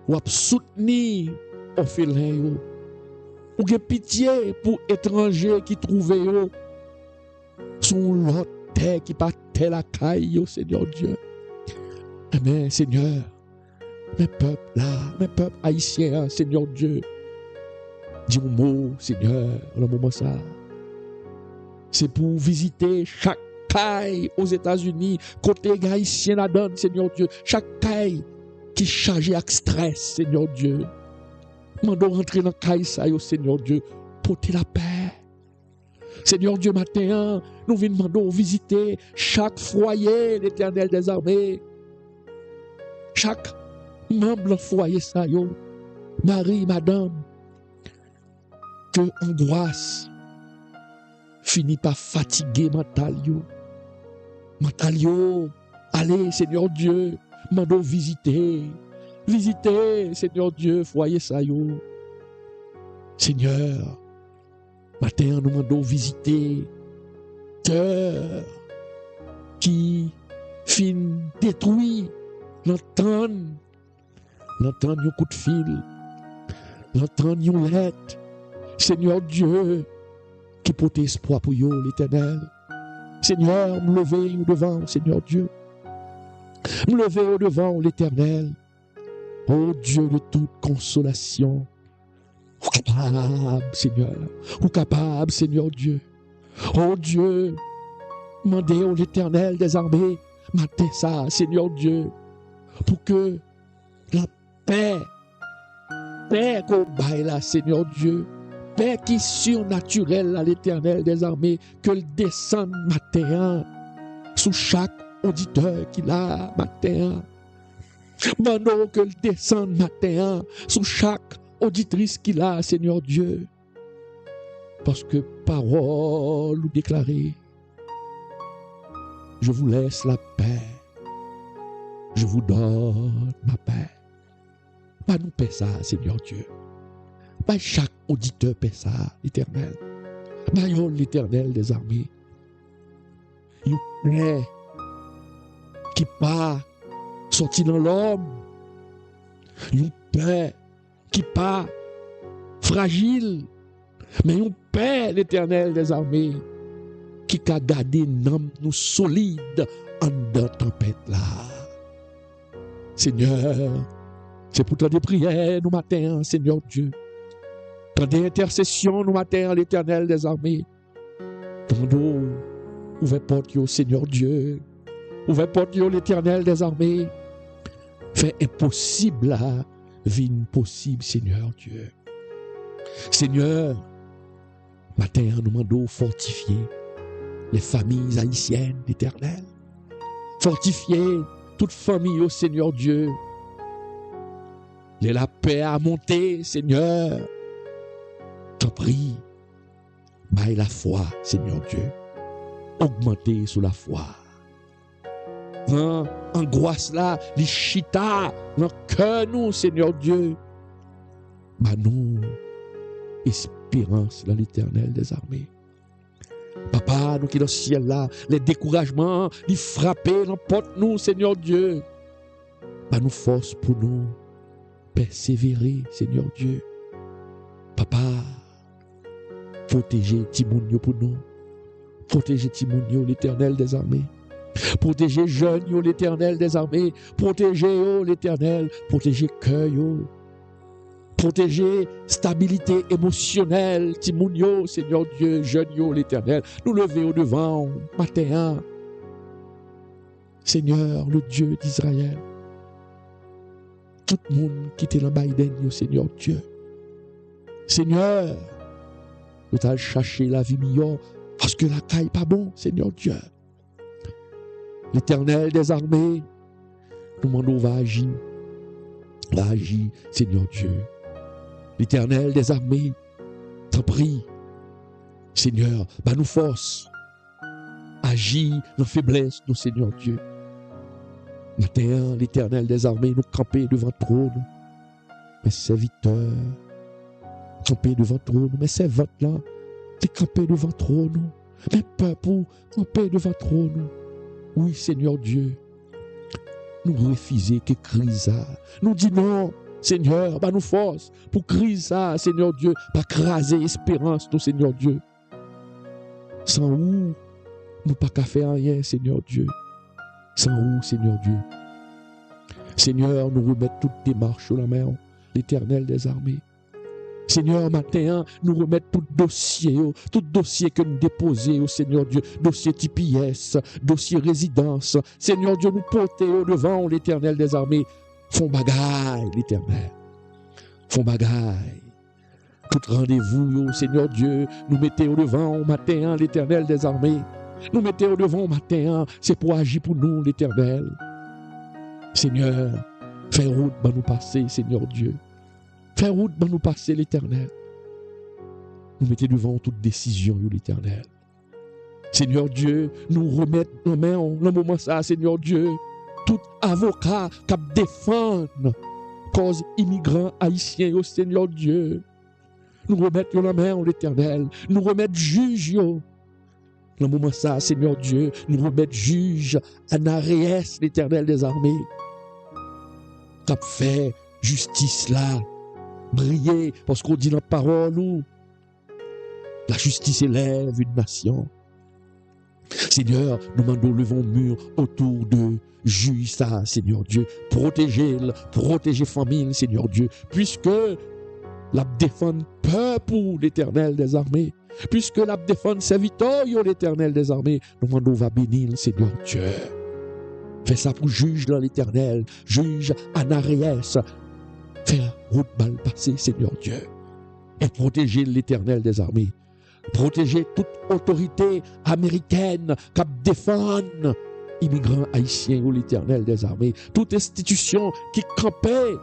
Ou à soutenir orphelins, ou que pitié pour étrangers qui trouvent son lot terre qui partait la caille, Seigneur Dieu. Amen, Seigneur. Mes peuples là, mes peuples haïtiens, Seigneur Dieu. Dis mon mot, Seigneur, dans le moment ça. C'est pour visiter chaque caille aux États-Unis, côté haïtien la donne, Seigneur Dieu. Chaque caille qui est chargée avec stress, Seigneur Dieu. Mandons rentrer dans la caille, ça, Seigneur Dieu, porter la paix. Seigneur Dieu, matin, nous venons demander visiter chaque foyer, l'Éternel des armées. Chaque membre du foyer, ça, Marie, madame, que angoisse finit par fatiguer mental, allez, Seigneur Dieu, mandons visiter, Seigneur Dieu, foyer, ça, Seigneur, matin, nous demandons visiter cœur qui fin détruit, l'entendre un coup de fil, l'entendre une lettre, Seigneur Dieu, qui porte espoir pour eux, l'Éternel. Seigneur, me lever au devant, Seigneur Dieu. Me lever au devant, l'Éternel. Oh Dieu de toute consolation. Ou capable, Seigneur. Ou capable, Seigneur Dieu. Oh Dieu, mandez au l'Éternel des armées, matin ça, Seigneur Dieu, pour que la paix qu'on baille là, Seigneur Dieu, paix qui est surnaturelle à l'Éternel des armées, que le descende matin sous chaque auditeur qu'il a matin. Mandons que le descende matin sous chaque auditrice qu'il a, Seigneur Dieu. Parce que parole ou déclarée, je vous laisse la paix, je vous donne ma paix. Pas nous paix ça, Seigneur Dieu. Pas chaque auditeur paix ça, l'Éternel. Maillon l'Éternel des armées. Une paix qui pas sorti dans l'homme. Une paix qui pas fragile. Mais une paix, l'Éternel des armées, qui a gardé nous solides en de tempête là. Seigneur, c'est pour toi des prières nous matin, Seigneur Dieu. Tant d'intercessions nous matin, l'Éternel des armées. Tandis, ouvre porte yo, Seigneur Dieu. Ouvre porte yo, l'Éternel des armées. Fais impossible là, vie impossible, Seigneur Dieu. Seigneur, matin, nous demandons fortifier les familles haïtiennes, l'Éternel. Fortifier toute famille, au Seigneur Dieu. La paix à monter, Seigneur. T'en prie, baille la foi, Seigneur Dieu. Augmenter sous la foi. Angoisse là, les chita, dans le cœur nous, Seigneur Dieu. Bah nous, espérance dans l'Éternel des armées. Papa, nous qui dans le ciel là, les découragements, les frapper, l'emporte nous, Seigneur Dieu. Bah nous force pour nous persévérer, Seigneur Dieu. Papa, protégez Timounio pour nous. Protégez Timounio, l'Éternel des armées. Protégez jeunes, yo, l'Éternel des armées. Protégez, yo, l'Éternel. Protégez cœur, yo. Protégez stabilité émotionnelle. Timoun, yo, Seigneur Dieu, jeunes, yo, l'Éternel. Nous levez au devant, matin. Seigneur, le Dieu d'Israël. Tout le monde qui était dans Biden, yo, Seigneur Dieu. Seigneur, nous allons chercher la vie meilleure parce que la caille pas bon, Seigneur Dieu. L'Éternel des armées, nous demandons va agir, Seigneur Dieu. L'Éternel des armées, t'en prie, Seigneur, bah nous force, agis dans faiblesse, nous, Seigneur Dieu. Matin, l'Éternel des armées, nous camper devant le trône, mes serviteurs, camper devant le trône, mes servantes là, t'es camper devant le trône, mes peuples, camper devant le trône. Oui, Seigneur Dieu, nous refusons que crise ça. Nous disons non, Seigneur, bah nous force pour crise ça, Seigneur Dieu, pas craser espérance, nous, Seigneur Dieu. Sans où, nous pas qu'à faire rien, Seigneur Dieu. Sans où, Seigneur Dieu. Seigneur, nous remettons toutes tes marches sur la main, l'Éternel des armées. Seigneur, matin, nous remettons tout dossier que nous déposons au Seigneur Dieu, dossier TPS, dossier résidence. Seigneur Dieu, nous portons au devant l'Éternel des armées. Font bagaille, l'Éternel. Font bagaille. Tout rendez-vous, Seigneur Dieu, nous mettons au devant au matin, l'Éternel des armées. Nous mettons au devant au matin, c'est pour agir pour nous, l'Éternel. Seigneur, fais route pour nous passer, Seigneur Dieu. Fais route pour nous passer, l'Éternel. Nous mettons devant toute décision, l'Éternel. Seigneur Dieu, nous remettons nos mains dans le moment ça, Seigneur Dieu. Tout avocat qui défend cause immigrants haïtiens, au Seigneur Dieu. Nous remettons la main, l'Éternel. Nous remettons juge, dans le moment ça, Seigneur Dieu. Nous remettons juge Anaréès, l'Éternel des armées. Qui fait justice là. Briller, parce qu'on dit dans la parole où la justice élève une nation. Seigneur, nous demandons levons mur autour de juge ça, Seigneur Dieu. Protéger famille, Seigneur Dieu, puisque la défense peuple pour l'Éternel des armées, puisque la défense serviteur l'Éternel des armées, nous demandons va bénir, Seigneur Dieu. Fais ça pour juge là, l'Éternel, juge Anaréès. Fais route mal passer, Seigneur Dieu, et protéger l'Éternel des armées. Protéger toute autorité américaine qui défend immigrants haïtiens ou l'Éternel des armées. Toute institution qui campait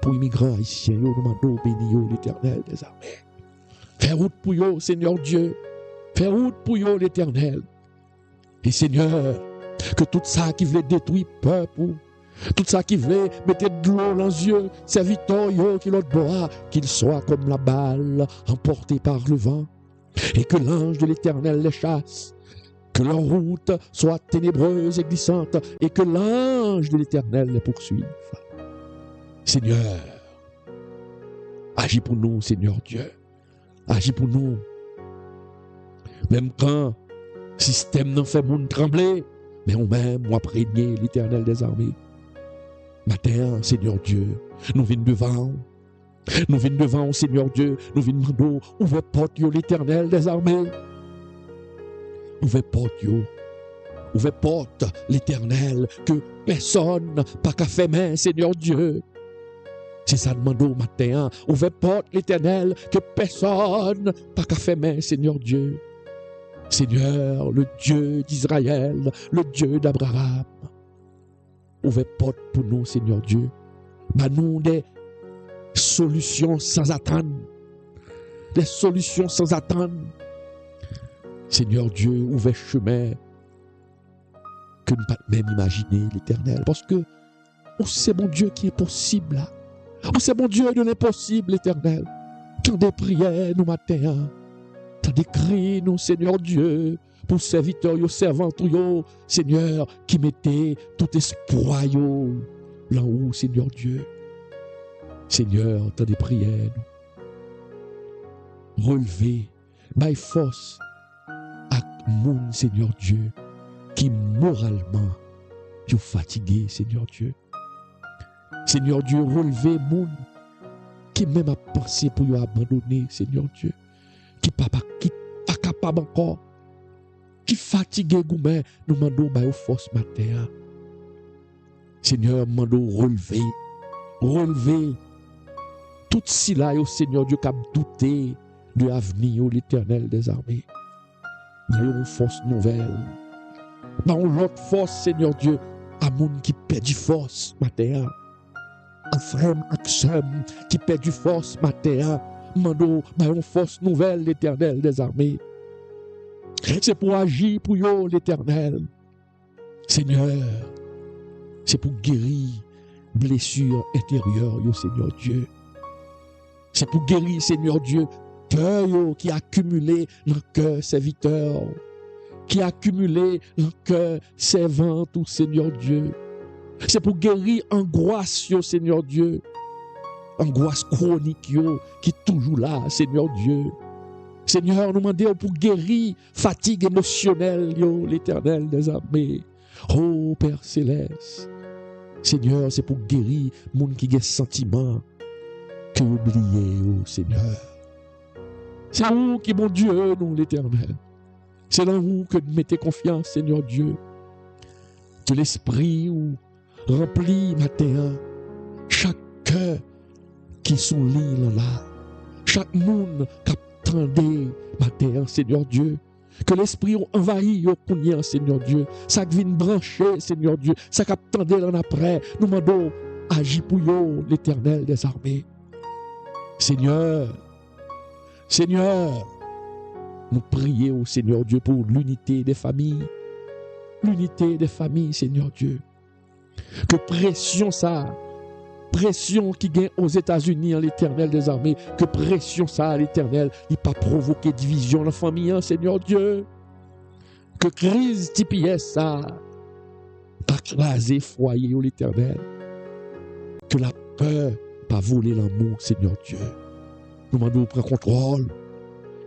pour immigrants haïtiens, nous demandons béni l'Éternel des armées. Fais route pour eux, Seigneur Dieu. Fais route pour eux, l'Éternel. Et Seigneur, que tout ça qui veut détruire peuple, tout ça qui veut mettre de l'eau dans les yeux, serviteur qui l'autre bois, qu'il soit comme la balle emportée par le vent, et que l'ange de l'Éternel les chasse, que leur route soit ténébreuse et glissante, et que l'ange de l'Éternel les poursuive. Seigneur, agis pour nous, Seigneur Dieu, agis pour nous. Même quand le système n'en fait monde trembler, mais on même, moi prégner l'Éternel des armées. Matin, Seigneur Dieu, nous venons devant. Nous venons devant, Seigneur Dieu. Nous venons demander, ouvrez porte, l'Éternel des armées. Ouvrez porte, ouvrez porte, l'Éternel, que personne pas qu'à faire main, Seigneur Dieu. C'est ça demande au matin. Ouvrez porte, l'Éternel, que personne pas qu'à faire main, Seigneur Dieu. Seigneur, le Dieu d'Israël, le Dieu d'Abraham. Ouvrez porte pour nous, Seigneur Dieu. Bah nous des solutions sans attendre. Des solutions sans attendre. Seigneur Dieu, ouvrez chemin que nous ne pouvons même imaginer, l'Éternel. Parce que c'est mon Dieu qui est possible là. C'est mon Dieu de l'impossible, l'Éternel. Tant des prières nous matin. Tant des cris nous, Seigneur Dieu. Pour serviteurs, servants, Seigneur, qui mettez tout espoir là haut, Seigneur Dieu. Seigneur, tant des prières, relevez, by force, à monde, Seigneur Dieu, qui moralement sont fatigués, Seigneur Dieu. Seigneur Dieu, relevez moun qui même a pensé pour vous abandonner, Seigneur Dieu. Qui pas capable encore, qui fatigué goumè, nous demandons aux forces matin. Seigneur, nous demandons relever tout cela, Seigneur Dieu, qui a douté de l'avenir, l'Éternel des armées. Nous avons une force nouvelle. Nous avons l'autre force, Seigneur Dieu, à moun qui perd du force matin. Un frère, un qui perd du force matin. Nous avons une force nouvelle, l'Éternel des armées. C'est pour agir pour eux, l'Éternel. Seigneur, c'est pour guérir blessures intérieures, Seigneur Dieu. C'est pour guérir, Seigneur Dieu, peur qui a accumulé dans le cœur serviteur, qui a accumulé dans le cœur servante, Seigneur Dieu. C'est pour guérir angoisse, Seigneur Dieu. Angoisse chronique qui est toujours là, Seigneur Dieu. Seigneur, nous demandons pour guérir fatigue émotionnelle, l'Éternel des armées. Oh Père Céleste, Seigneur, c'est pour guérir les gens qui ont des sentiments que vous oubliez, Seigneur. C'est vous qui, mon Dieu, nous, l'Éternel. C'est dans vous que nous mettons confiance, Seigneur Dieu. Que l'Esprit remplit matin chaque cœur qui sont l'île là. Chaque monde qui attendait matin, Seigneur Dieu. Que l'Esprit envahit au cognant, Seigneur Dieu. Ça qui vient brancher, Seigneur Dieu. Ça qui attendait l'an après. Nous demandons, agis pour vous, l'Éternel des armées. Seigneur, nous prions au Seigneur Dieu pour l'unité des familles. L'unité des familles, Seigneur Dieu. Que pression qui gagne aux États-Unis, en l'Éternel des armées, que pression ça à l'Éternel, il pas provoquer division dans la famille, Seigneur Dieu. Que crise TPS ça, pas craser foyer au l'Éternel. Que la peur pas voler l'amour, Seigneur Dieu. Nous demandons prendre contrôle.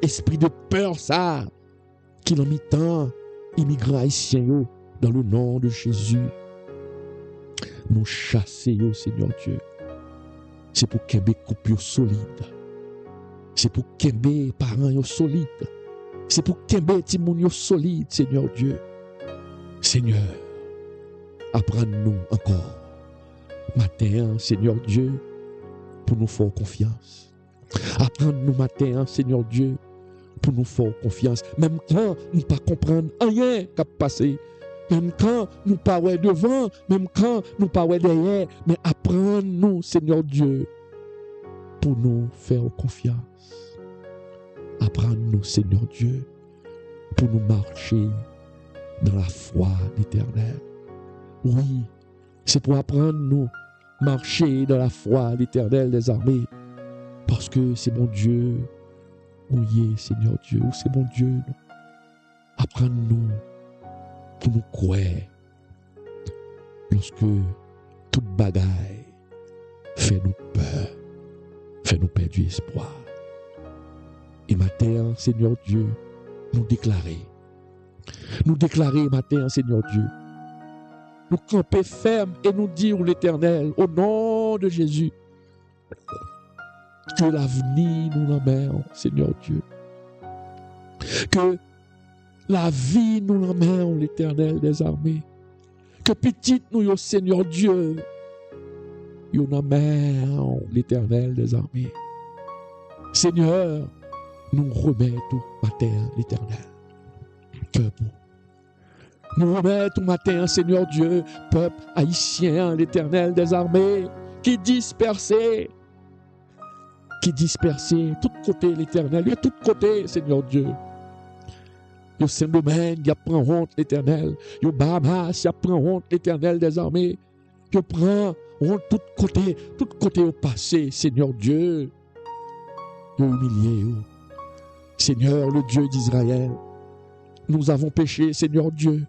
Esprit de peur ça, qui l'ont mis tant immigrants haïtiens dans le nom de Jésus. Nous chasser, Seigneur Dieu. C'est pour qu'il y ait couple solide. C'est pour qu'il y ait parents solides. C'est pour qu'il y ait timoun solide, Seigneur Dieu. Seigneur, apprends-nous encore. Matin, Seigneur Dieu, pour nous faire confiance. Apprends-nous matin, Seigneur Dieu, pour nous faire confiance. Même quand nous ne comprenons pas rien qui a passé. Même quand nous parlons devant, même quand nous parlons derrière, mais apprends-nous, Seigneur Dieu, pour nous faire confiance. Apprends-nous, Seigneur Dieu, pour nous marcher dans la foi l'Éternel. Oui, c'est pour apprendre-nous marcher dans la foi l'Éternel des armées, parce que c'est mon Dieu, oui, Seigneur Dieu, c'est mon Dieu. Apprends-nous pour nous croire lorsque toute bagaille fait nous peur, fait nous perdre espoir. Et matin, Seigneur Dieu, nous déclarer matin, Seigneur Dieu, nous camper ferme et nous dire l'Éternel, au nom de Jésus, que l'avenir nous l'emmène, Seigneur Dieu. Que la vie nous l'emmène, l'Éternel des armées. Que petite nous, au Seigneur Dieu, nous l'emmène, l'Éternel des armées. Seigneur, nous remettons matin, l'Éternel. Peuple. Nous remettons matin, Seigneur Dieu, peuple haïtien, l'Éternel des armées, qui dispersé, tout côté l'Éternel, de tout côté, Seigneur Dieu. Yo Saint-Domingue, il prend honte l'Éternel. Yo Bahamas, il prend honte l'Éternel des armées. Yo prend honte tout côté au passé, Seigneur Dieu. Yo humilié, yo. Seigneur, le Dieu d'Israël, nous avons péché, Seigneur Dieu.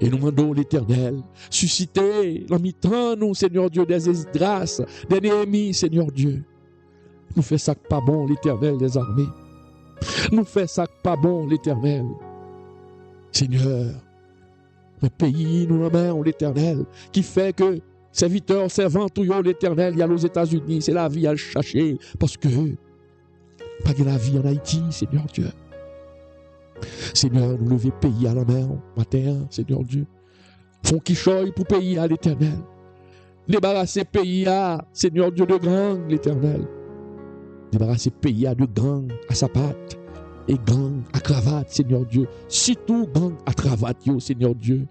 Et nous demandons l'Éternel, susciter la mi-temps, nous, Seigneur Dieu, des Esdras, des Néhémies, Seigneur Dieu. Nous fait ça pas bon, l'Éternel des armées. Nous fait ça pas bon, l'Éternel. Seigneur, Mais pays, nous l'amènons l'Éternel, qui fait que serviteurs, servantes, tout l'Éternel, il y a aux États-Unis, c'est la vie à le chercher, parce que pas de la vie en Haïti, Seigneur Dieu. Seigneur, nous lever pays à la mer, matin, Seigneur Dieu. Font qui choye pour pays à l'Éternel. Débarrasser pays à, Seigneur Dieu, de gang, l'Éternel. Débarrasser pays à de gang à sa patte et gang à cravate, Seigneur Dieu. Surtout gang à cravate, yo, Seigneur Dieu.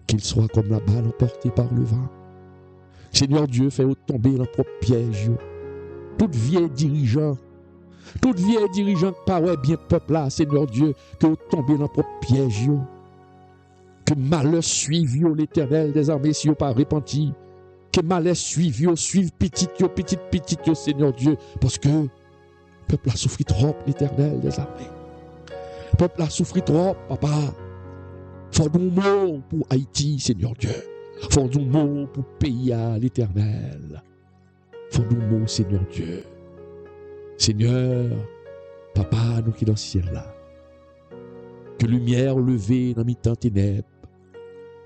Qu'il soit comme la balle emportée par le vent. Seigneur Dieu, fais tomber dans propre piège, yo. Tout vieil dirigeant qui paraît bien peuple là, Seigneur Dieu, que vous tombez dans propre piège, yo. Que malheur suive yo, l'Éternel des armées si vous pas repenti. Que malheur suive yo, suive petit yo, Seigneur Dieu, parce que peuple a souffert trop, l'Éternel des armées. Peuple a souffert trop, papa. Faut nous mots pour Haïti, Seigneur Dieu. Faut nous mots pour pays à l'Éternel. Faut nous mots, Seigneur Dieu. Seigneur, papa, nous qui dans le ciel là. Que lumière levée dans mi-temps ténèbres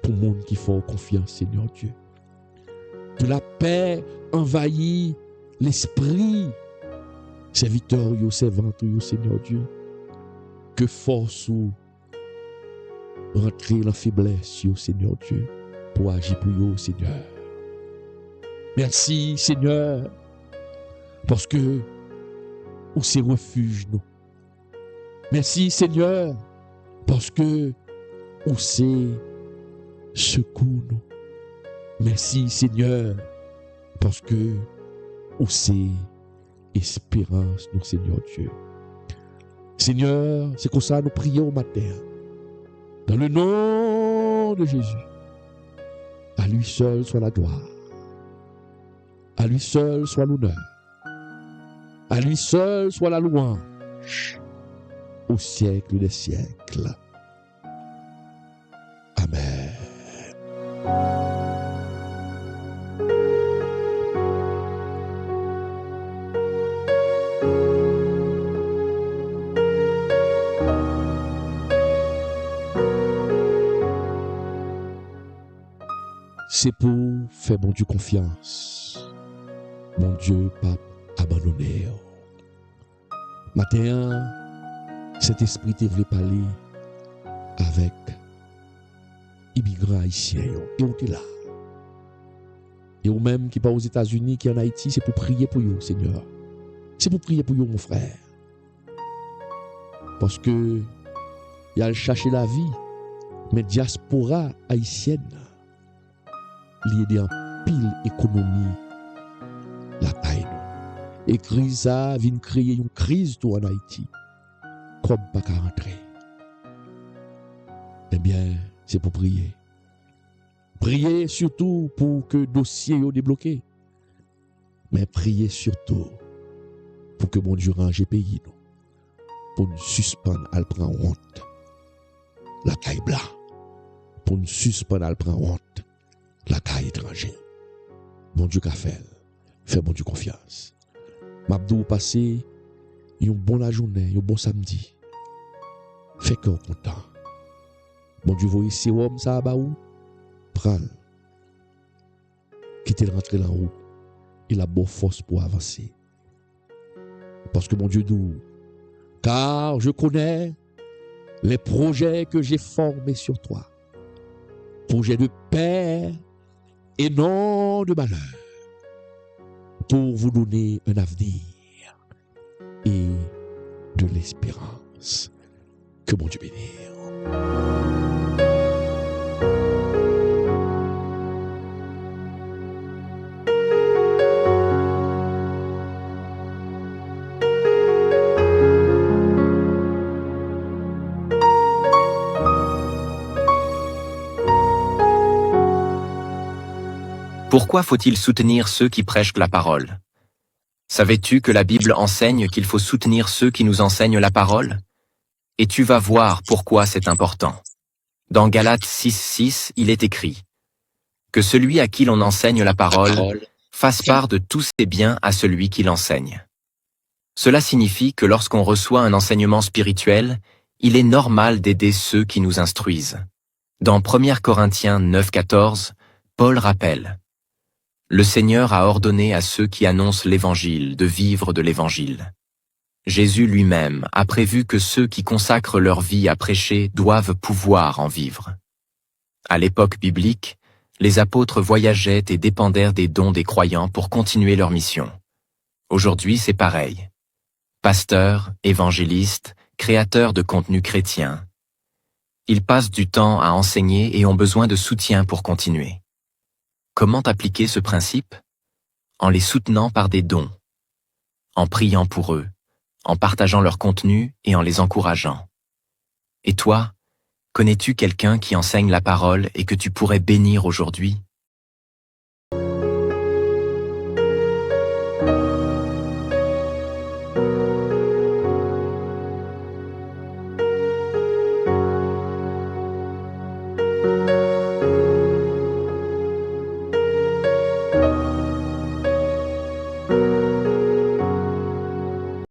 pour le monde qui fait confiance, Seigneur Dieu. Que la paix envahit l'esprit, serviteur, yo, servante, yo, Seigneur Dieu. Que force ou rentrer dans la faiblesse, yo, Seigneur Dieu, pour agir pour yo, Seigneur. Merci, Seigneur, parce que ou c'est refuge, nous. Merci, Seigneur, parce que ou c'est secours, nous. Merci, Seigneur, parce que ou c'est espérance, nous, Seigneur Dieu. Seigneur, c'est comme ça nous prions au matin. Dans le nom de Jésus. À lui seul soit la gloire. À lui seul soit l'honneur. À lui seul soit la louange. Au siècle des siècles. Amen. C'est pour faire mon Dieu confiance. Mon Dieu pas abandonné. Matin, cet esprit te voulait parler avec immigrants haïtiens. Et on est là. Et ou même qui pas aux États-Unis, qui en Haïti, c'est pour prier pour eux, Seigneur. C'est pour prier pour eux, mon frère. Parce que il a cherché la vie, mais diaspora haïtienne, lié en pile économie, la taille. Et crise ça vient créer une crise tout en Haïti. Comme pas qu'à rentrer. Eh bien, c'est pour prier. Prier surtout pour que le dossier soit débloqué. Mais prier surtout pour que mon Dieu range le pays. Pour nous suspendre à le prendre honte. La caille blanc. Pour nous suspendre à le prendre honte. La caille étrangère. Mon Dieu qu'a fait. Fais mon Dieu confiance. M'abdou passer une bonne journée, un bon samedi. Fais cœur content. Mon Dieu voyez si homme ça ba ou prends. Quittez le rentrer là haut. Il a bonne force pour avancer. Parce que mon Dieu dit car je connais les projets que j'ai formés sur toi. Projets de paix et non de malheur. Pour vous donner un avenir et de l'espérance. Que mon Dieu bénisse. Pourquoi faut-il soutenir ceux qui prêchent la parole? Savais-tu que la Bible enseigne qu'il faut soutenir ceux qui nous enseignent la parole? Et tu vas voir pourquoi c'est important. Dans Galates 6:6, il est écrit que celui à qui l'on enseigne la parole fasse part de tous ses biens à celui qui l'enseigne. Cela signifie que lorsqu'on reçoit un enseignement spirituel, il est normal d'aider ceux qui nous instruisent. Dans 1 Corinthiens 9,14, Paul rappelle « Le Seigneur a ordonné à ceux qui annoncent l'Évangile de vivre de l'Évangile. Jésus lui-même a prévu que ceux qui consacrent leur vie à prêcher doivent pouvoir en vivre. » À l'époque biblique, les apôtres voyageaient et dépendèrent des dons des croyants pour continuer leur mission. Aujourd'hui, c'est pareil. Pasteurs, évangélistes, créateurs de contenu chrétien. Ils passent du temps à enseigner et ont besoin de soutien pour continuer. Comment appliquer ce principe? En les soutenant par des dons, en priant pour eux, en partageant leur contenu et en les encourageant. Et toi, connais-tu quelqu'un qui enseigne la parole et que tu pourrais bénir aujourd'hui?